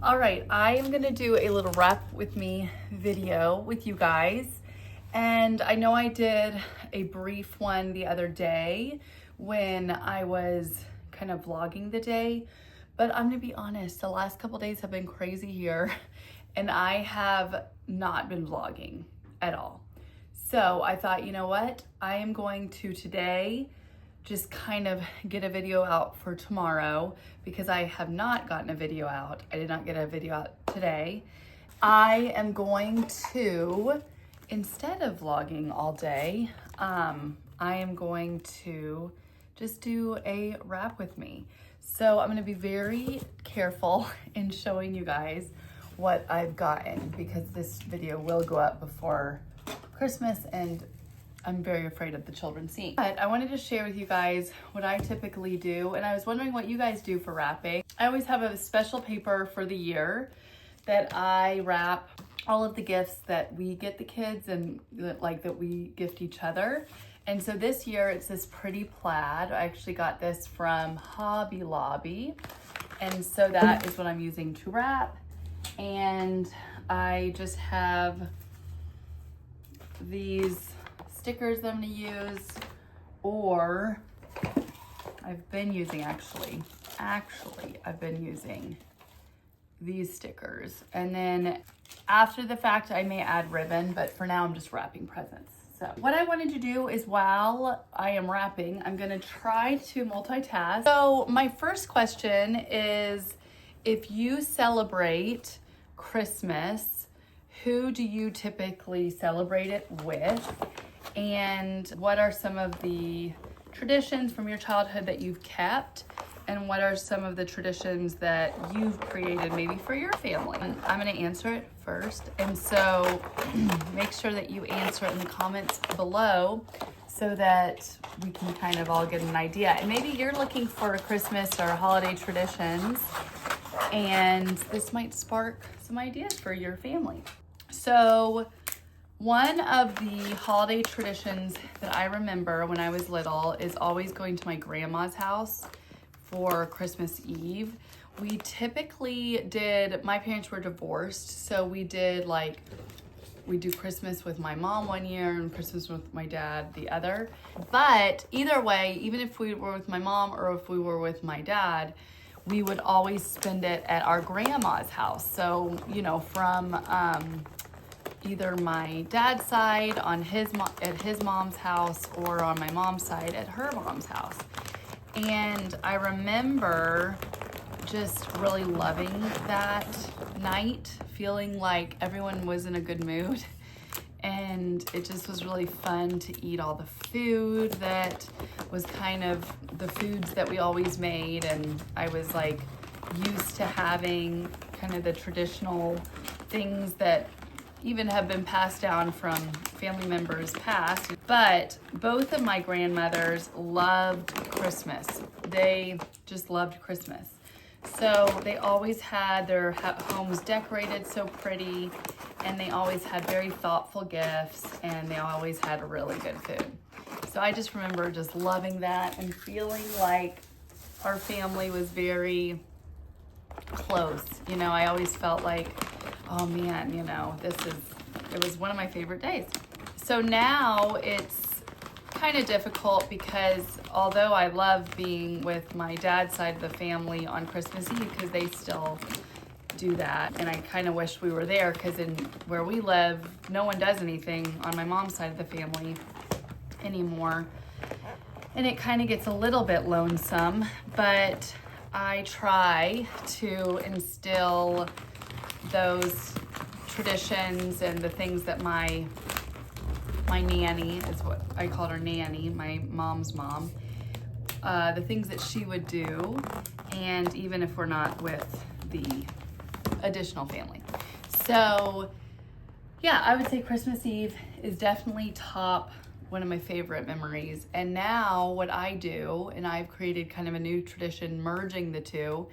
All right, I am gonna do a little wrap with me video with you guys. And I know I did a brief one the other day when I was kind of vlogging the day, but I'm gonna be honest, the last couple days have been crazy here and I have not been vlogging at all. So I thought, you know what? I am going to today just kind of get a video out for tomorrow because I have not gotten a video out. I did not get a video out today. I am going to, instead of vlogging all day, I am going to just do a wrap with me. So I'm gonna be very careful in showing you guys what I've gotten because this video will go up before Christmas and I'm very afraid of the children seeing. But I wanted to share with you guys what I typically do, and I was wondering what you guys do for wrapping. I always have a special paper for the year that I wrap all of the gifts that we get the kids and that we gift each other. And so this year it's this pretty plaid. I actually got this from Hobby Lobby. And so that is what I'm using to wrap. And I just have these stickers that I'm gonna use, or I've been using I've been using these stickers. And then after the fact, I may add ribbon, but for now I'm just wrapping presents. So what I wanted to do is while I am wrapping, I'm gonna try to multitask. So my first question is, if you celebrate Christmas, who do you typically celebrate it with? And what are some of the traditions from your childhood that you've kept? And what are some of the traditions that you've created maybe for your family? And I'm gonna answer it first. And so make sure that you answer it in the comments below so that we can kind of all get an idea. And maybe you're looking for Christmas or holiday traditions, and this might spark some ideas for your family. So one of the holiday traditions that I remember when I was little is always going to my grandma's house for Christmas Eve. We typically did, my parents were divorced, so we do Christmas with my mom one year and Christmas with my dad the other. But either way, even if we were with my mom or if we were with my dad, we would always spend it at our grandma's house. So, you know, from either my dad's side at his mom's house or on my mom's side at her mom's house. And I remember just really loving that night, feeling like everyone was in a good mood. And it just was really fun to eat all the food that was kind of the foods that we always made. And I was like used to having kind of the traditional things that even have been passed down from family members past. But both of my grandmothers loved Christmas. They just loved Christmas. So they always had their homes decorated so pretty, and they always had very thoughtful gifts, and they always had really good food. So I just remember just loving that and feeling like our family was very close. You know, I always felt like, oh man, you know, it was one of my favorite days. So now it's kind of difficult because although I love being with my dad's side of the family on Christmas Eve because they still do that, and I kind of wish we were there because in where we live, no one does anything on my mom's side of the family anymore. And it kind of gets a little bit lonesome, but I try to instill those traditions and the things that my nanny, is what I called her, nanny, my mom's mom, the things that she would do, and even if we're not with the additional family. So yeah, I would say Christmas Eve is definitely top one of my favorite memories. And now what I do, and I've created kind of a new tradition merging the two,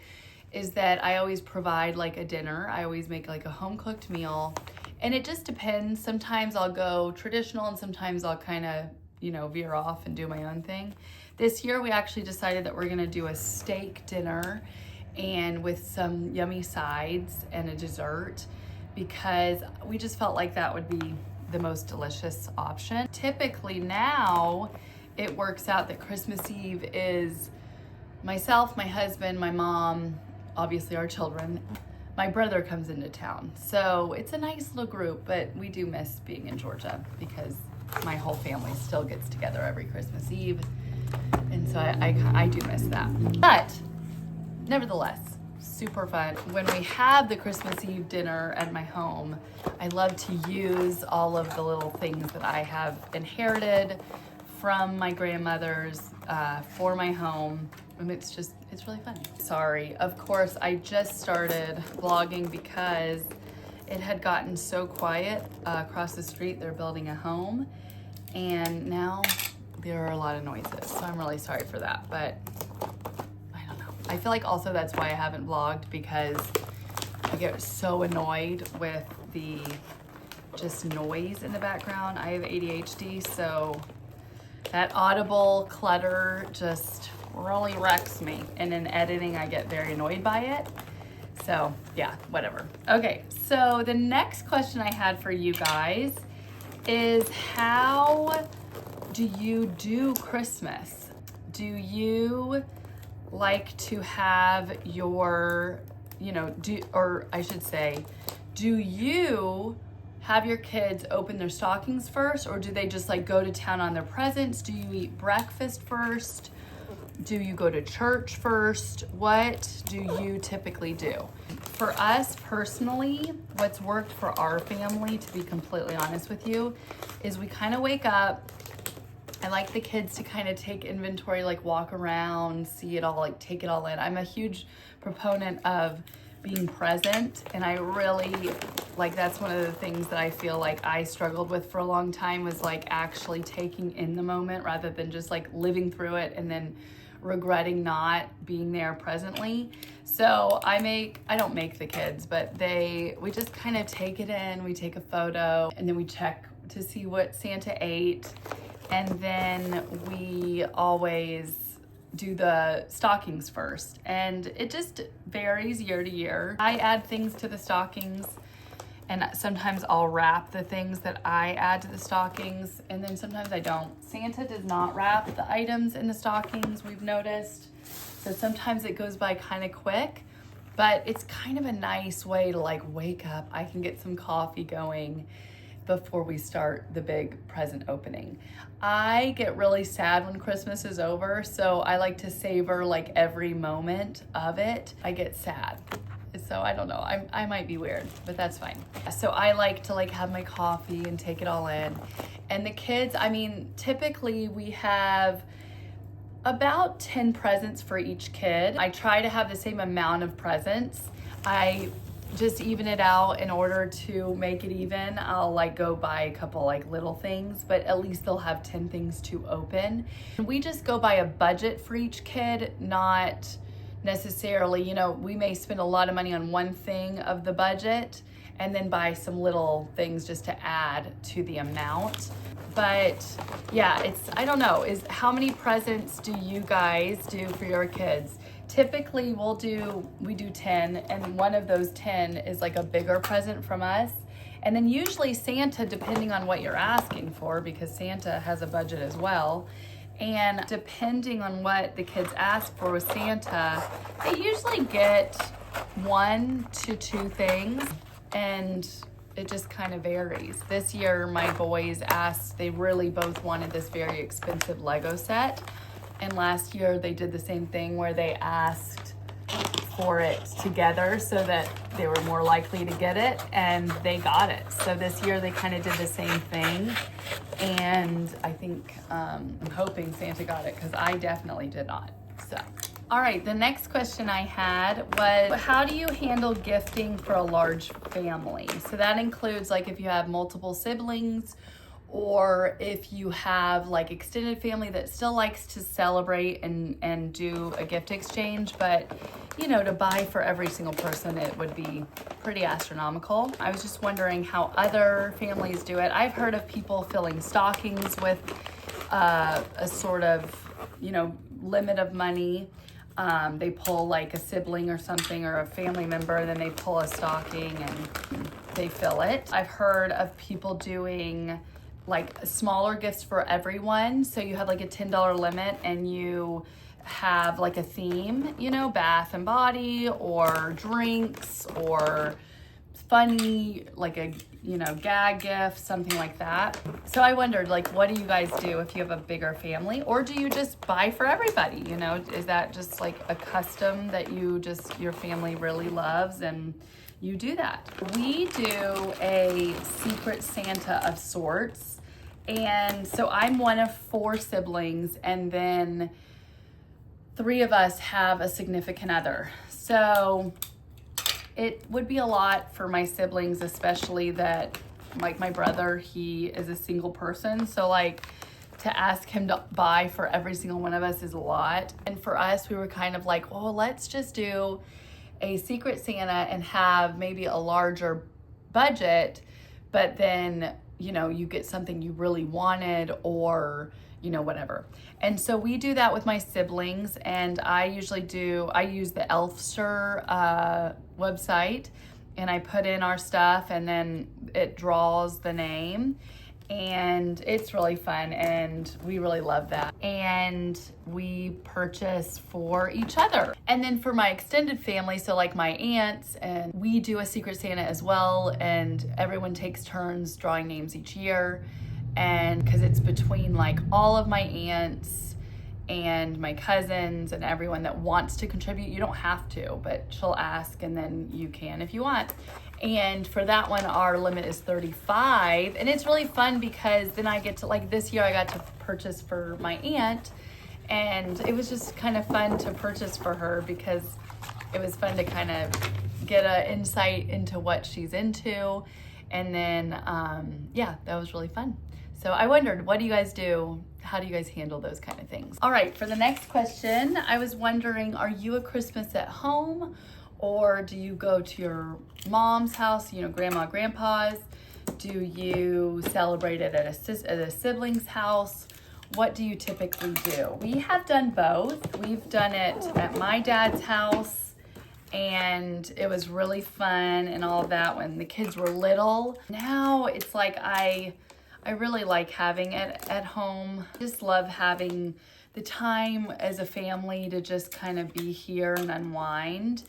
is that I always provide like a dinner. I always make like a home cooked meal, and it just depends. Sometimes I'll go traditional and sometimes I'll kind of, you know, veer off and do my own thing. This year we actually decided that we're gonna do a steak dinner, and with some yummy sides and a dessert, because we just felt like that would be the most delicious option. Typically now it works out that Christmas Eve is myself, my husband, my mom, obviously our children. My brother comes into town. So it's a nice little group, but we do miss being in Georgia because my whole family still gets together every Christmas Eve. And so I do miss that. But nevertheless, super fun. When we have the Christmas Eve dinner at my home, I love to use all of the little things that I have inherited from my grandmother's for my home. And it's really fun. Sorry, of course, I just started vlogging because it had gotten so quiet across the street. They're building a home, and now there are a lot of noises. So I'm really sorry for that, but I don't know. I feel like also that's why I haven't vlogged, because I get so annoyed with the just noise in the background. I have ADHD, so that audible clutter just really wrecks me. And in editing, I get very annoyed by it. So yeah, whatever. Okay, so the next question I had for you guys is, how do you do Christmas? Do you like to have your, do you have your kids open their stockings first, or do they just like go to town on their presents? Do you eat breakfast first? Do you go to church first? What do you typically do? For us personally, what's worked for our family, to be completely honest with you, is we kind of wake up. I like the kids to kind of take inventory, like walk around, see it all, like take it all in. I'm a huge proponent of being present, and I really, like, that's one of the things that I feel like I struggled with for a long time, was like actually taking in the moment rather than just like living through it and then regretting not being there presently. So I don't make the kids, but we just kind of take it in. We take a photo and then we check to see what Santa ate. And then we always do the stockings first. And it just varies year to year. I add things to the stockings, and sometimes I'll wrap the things that I add to the stockings, and then sometimes I don't. Santa does not wrap the items in the stockings, we've noticed. So sometimes it goes by kind of quick, but it's kind of a nice way to like wake up. I can get some coffee going before we start the big present opening. I get really sad when Christmas is over, so I like to savor like every moment of it. I get sad. So I don't know, I might be weird, but that's fine. So I like to like have my coffee and take it all in. And the kids, typically we have about 10 presents for each kid. I try to have the same amount of presents. I just even it out. In order to make it even, I'll like go buy a couple like little things, but at least they'll have 10 things to open. We just go by a budget for each kid, not necessarily, we may spend a lot of money on one thing of the budget and then buy some little things just to add to the amount. But yeah, I don't know, how many presents do you guys do for your kids? Typically we do 10, and one of those 10 is like a bigger present from us. And then usually Santa, depending on what you're asking for, because Santa has a budget as well, and depending on what the kids ask for with Santa, they usually get 1 to 2 things, and it just kind of varies. This year, my boys asked, they really both wanted this very expensive Lego set. And last year they did the same thing where they asked for it together so that they were more likely to get it, and they got it. So this year they kind of did the same thing, and I think, I'm hoping Santa got it, because I definitely did not. So, all right, the next question I had was, how do you handle gifting for a large family? So that includes like if you have multiple siblings, or if you have like extended family that still likes to celebrate and do a gift exchange, but to buy for every single person, it would be pretty astronomical. I was just wondering how other families do it. I've heard of people filling stockings with a sort of, limit of money. They pull like a sibling or something or a family member, and then they pull a stocking and they fill it. I've heard of people doing like smaller gifts for everyone. So you have like a $10 limit and you have like a theme, you know, bath and body or drinks or funny, like a, you know, gag gift, something like that. So I wondered, like, what do you guys do if you have a bigger family, or do you just buy for everybody? You know, is that just like a custom that you just, your family really loves and you do that? We do a secret Santa of sorts. And so I'm one of 4 siblings, and then 3 of us have a significant other. So it would be a lot for my siblings, especially that, like, my brother, he is a single person. So like to ask him to buy for every single one of us is a lot. And for us, we were kind of like, oh, let's just do a secret Santa and have maybe a larger budget, but then, you know, you get something you really wanted, or, you know, whatever. And so we do that with my siblings, and I use the Elfster website, and I put in our stuff, and then it draws the name, and it's really fun, and we really love that. And we purchase for each other. And then for my extended family, so like my aunts, and we do a Secret Santa as well, and everyone takes turns drawing names each year. And because it's between like all of my aunts and my cousins and everyone that wants to contribute. You don't have to, but she'll ask, and then you can if you want. And for that one, our limit is 35. And it's really fun because then I get to, like this year I got to purchase for my aunt, and it was just kind of fun to purchase for her because it was fun to kind of get an insight into what she's into. And then, yeah, that was really fun. So I wondered, what do you guys do? How do you guys handle those kind of things? All right, for the next question, I was wondering, are you a Christmas at home, or do you go to your mom's house, you know, grandma, grandpa's? Do you celebrate it at a sibling's house? What do you typically do? We have done both. We've done it at my dad's house, and it was really fun and all of that when the kids were little. Now it's like I really like having it at home. I just love having the time as a family to just kind of be here and unwind.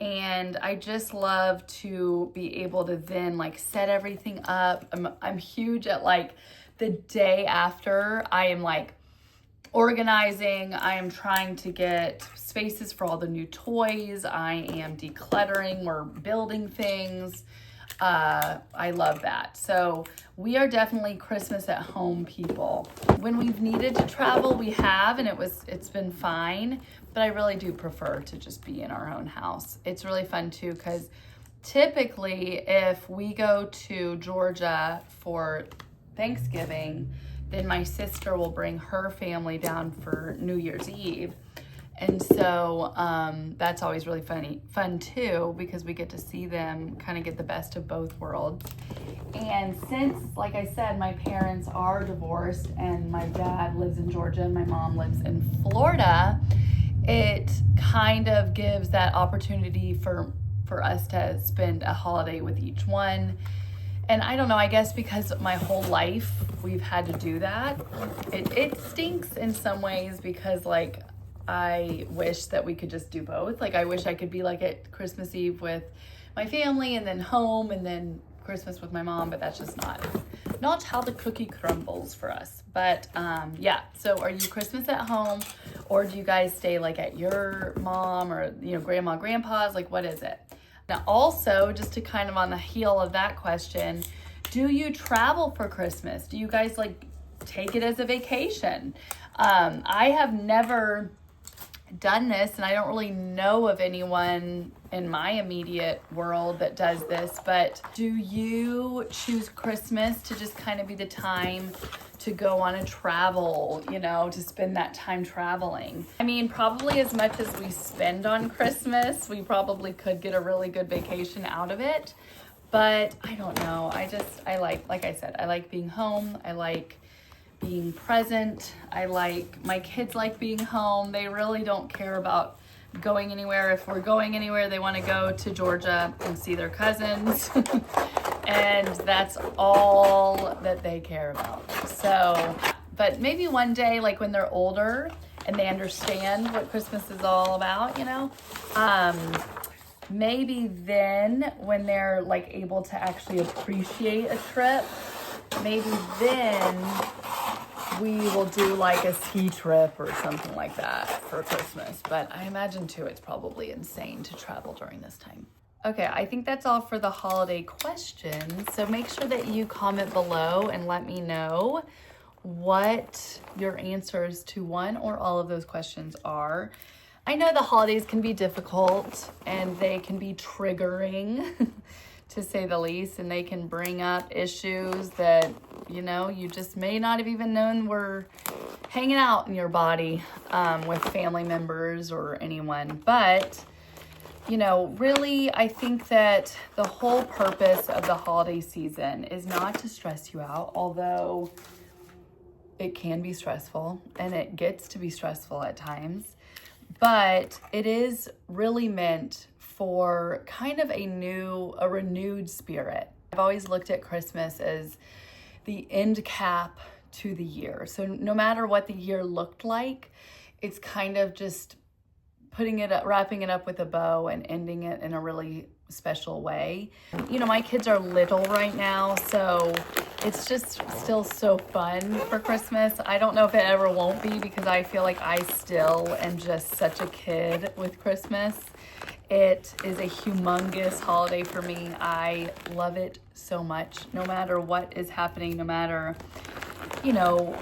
And I just love to be able to then like set everything up. I'm huge at like the day after. I am like organizing. I am trying to get spaces for all the new toys. I am decluttering. We're building things. I love that. So we are definitely Christmas at home people. When we've needed to travel, we have, and it's been fine, but I really do prefer to just be in our own house. It's really fun too, because typically if we go to Georgia for Thanksgiving, then my sister will bring her family down for New Year's Eve. And so that's always really fun too, because we get to see them kind of get the best of both worlds. And since, like I said, my parents are divorced and my dad lives in Georgia and my mom lives in Florida, it kind of gives that opportunity for us to spend a holiday with each one. And I don't know, I guess because my whole life we've had to do that. It stinks in some ways because like I wish that we could just do both. Like I wish I could be like at Christmas Eve with my family and then home and then Christmas with my mom, but that's just not how the cookie crumbles for us. But yeah, so are you Christmas at home, or do you guys stay like at your mom or, you know, grandma, grandpa's? Like what is it? Now also, just to kind of on the heel of that question, do you travel for Christmas? Do you guys like take it as a vacation? I have never done this, and I don't really know of anyone in my immediate world that does this, but do you choose Christmas to just kind of be the time to go on a travel, you know, to spend that time traveling? I mean, probably as much as we spend on Christmas, we probably could get a really good vacation out of it, but I don't know. I like I said, I like being home. I like being present. My kids like being home. They really don't care about going anywhere. If we're going anywhere, they want to go to Georgia and see their cousins. And that's all that they care about. So, but maybe one day, like when they're older and they understand what Christmas is all about, you know, maybe then when they're like able to actually appreciate a trip, maybe then we will do like a ski trip or something like that for Christmas. But I imagine too, it's probably insane to travel during this time. Okay, I think that's all for the holiday questions. So make sure that you comment below and let me know what your answers to one or all of those questions are. I know the holidays can be difficult and they can be triggering to say the least, and they can bring up issues that, you know, you just may not have even known were hanging out in your body with family members or anyone. But, you know, really, I think that the whole purpose of the holiday season is not to stress you out, although it can be stressful and it gets to be stressful at times. But it is really meant for kind of a renewed spirit. I've always looked at Christmas as the end cap to the year. So no matter what the year looked like, it's kind of just wrapping it up with a bow and ending it in a really special way. You know, my kids are little right now, so it's just still so fun for Christmas. I don't know if it ever won't be, because I feel like I still am just such a kid with Christmas. It is a humongous holiday for me. I love it so much, no matter what is happening, no matter, you know,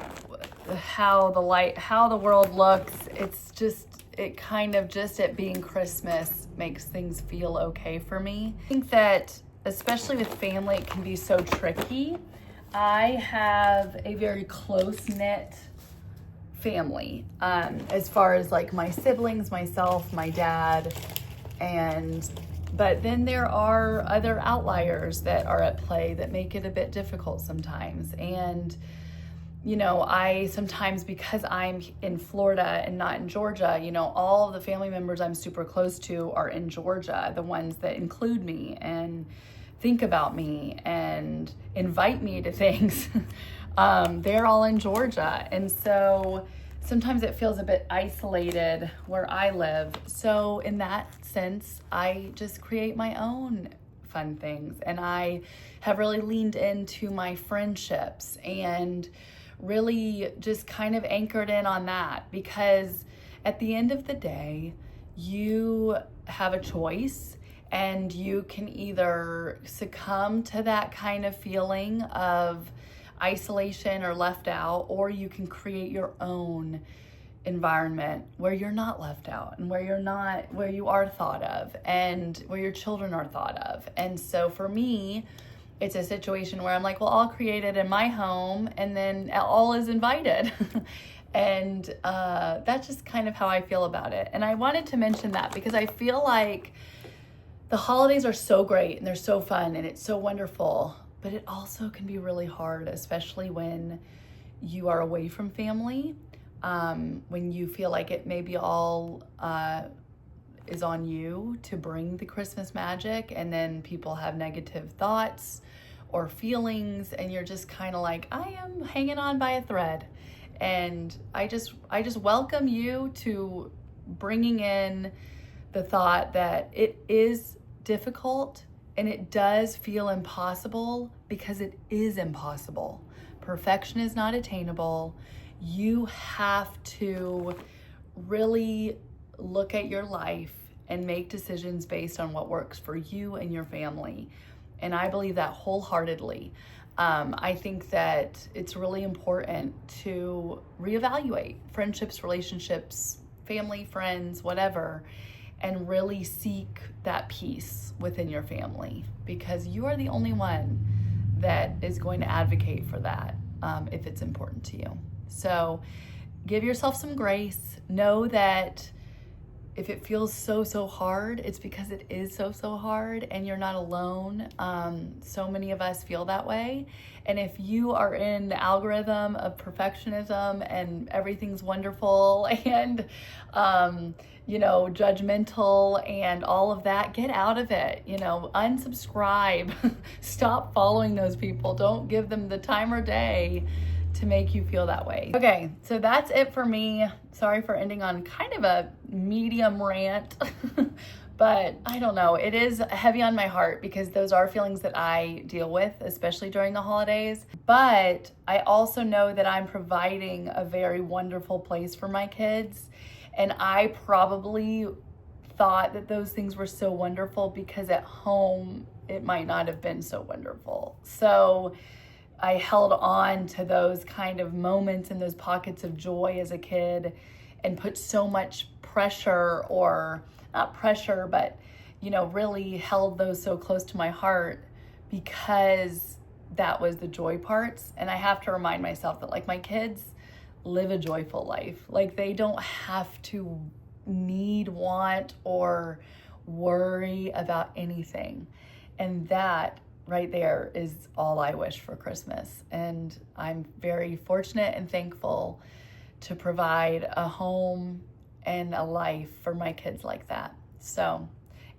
how the world looks. It's just, it kind of just it being Christmas makes things feel okay for me. I think that especially with family, it can be so tricky. I have a very close-knit family, as far as like my siblings, myself, my dad, but then there are other outliers that are at play that make it a bit difficult sometimes. And, you know, I sometimes, because I'm in Florida and not in Georgia, you know, all of the family members I'm super close to are in Georgia, the ones that include me and think about me and invite me to things. They're all in Georgia. And so sometimes it feels a bit isolated where I live. So in that sense, I just create my own fun things. And I have really leaned into my friendships and really just kind of anchored in on that, because at the end of the day, you have a choice, and you can either succumb to that kind of feeling of isolation or left out, or you can create your own environment where you're not left out and where you are thought of and where your children are thought of. And so for me, it's a situation where I'm like, well, I'll create it in my home, and then all is invited. And that's just kind of how I feel about it. And I wanted to mention that because I feel like the holidays are so great and they're so fun and it's so wonderful, but it also can be really hard, especially when you are away from family, when you feel like it maybe all is on you to bring the Christmas magic, and then people have negative thoughts or feelings, and you're just kind of like, I am hanging on by a thread. And I just welcome you to bringing in the thought that it is difficult and it does feel impossible, because it is impossible. Perfection is not attainable. You have to really look at your life and make decisions based on what works for you and your family. And I believe that wholeheartedly. I think that it's really important to reevaluate friendships, relationships, family, friends, whatever, and really seek that peace within your family, because you are the only one that is going to advocate for that if it's important to you. So give yourself some grace. Know that if it feels so hard, it's because it is so hard, and you're not alone. So many of us feel that way. And if you are in the algorithm of perfectionism and everything's wonderful and, you know, judgmental and all of that, get out of it. You know, unsubscribe. Stop following those people. Don't give them the time or day to make you feel that way. Okay, so that's it for me. Sorry for ending on kind of a medium rant, but I don't know. It is heavy on my heart because those are feelings that I deal with, especially during the holidays. But I also know that I'm providing a very wonderful place for my kids. And I probably thought that those things were so wonderful because at home, it might not have been so wonderful. So I held on to those kind of moments and those pockets of joy as a kid and put so much pressure, or not pressure, but, you know, really held those so close to my heart because that was the joy parts. And I have to remind myself that, like, my kids live a joyful life. Like, they don't have to need, want, or worry about anything. And that right there is all I wish for Christmas. And I'm very fortunate and thankful to provide a home and a life for my kids like that. So,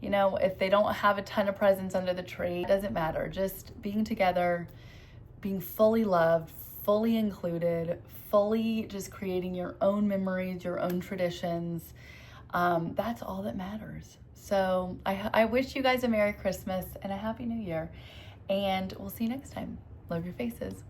you know, if they don't have a ton of presents under the tree, it doesn't matter. Just being together, being fully loved, fully included, fully just creating your own memories, your own traditions. That's all that matters. So I wish you guys a Merry Christmas and a Happy New Year. And we'll see you next time. Love your faces.